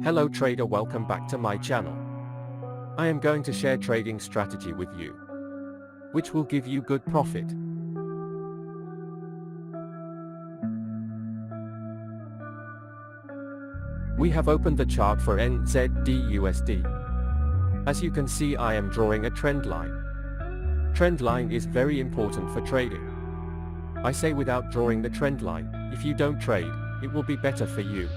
Hello trader, welcome back to my channel. I am going to share trading strategy with you, which will give you good profit. We have opened the chart for NZD/USD. As you can see, I am drawing a trend line. Trend line is very important for trading. I say without drawing the trend line, if you don't trade, it will be better for you.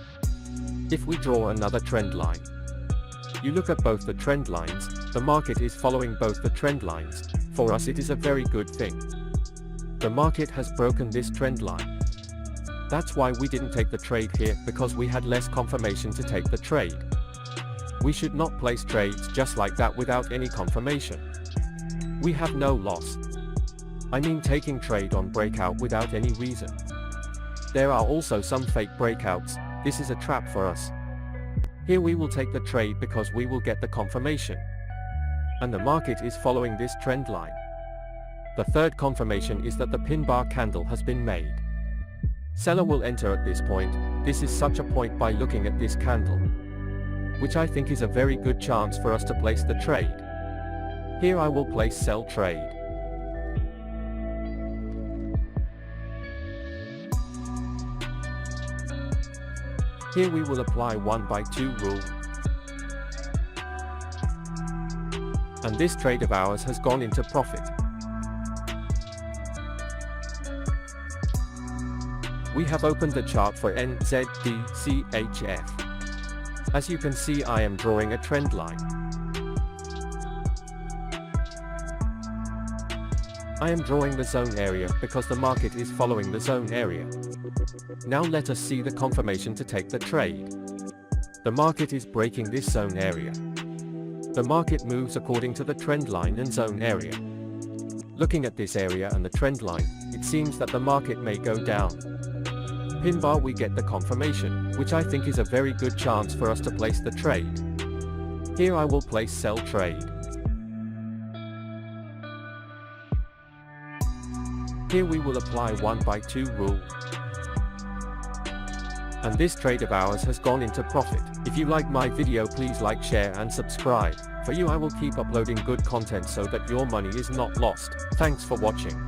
If we draw another trend line, you look at both the trend lines, the market is following both the trend lines. For us it is a very good thing. The market has broken this trend line. That's why we didn't take the trade here, because we had less confirmation to take the trade. We should not place trades just like that without any confirmation. We have no loss. I mean taking trade on breakout without any reason. There are also some fake breakouts. This is a trap for us. Here we will take the trade because we will get the confirmation. And the market is following this trend line. The third confirmation is that the pin bar candle has been made. Seller will enter at this point. This is such a point by looking at this candle, which I think is a very good chance for us to place the trade. Here I will place sell trade. Here we will apply 1/2 rule. And this trade of ours has gone into profit. We have opened the chart for NZD/CHF. As you can see, I am drawing a trend line. I am drawing the zone area because the market is following the zone area. Now let us see the confirmation to take the trade. The market is breaking this zone area. The market moves according to the trend line and zone area. Looking at this area and the trend line, it seems that the market may go down. Pin bar, we get the confirmation, which I think is a very good chance for us to place the trade. Here I will place sell trade. Here we will apply 1/2 rule. And this trade of ours has gone into profit. If you like my video, please like, share and subscribe. For you, I will keep uploading good content so that your money is not lost. Thanks for watching.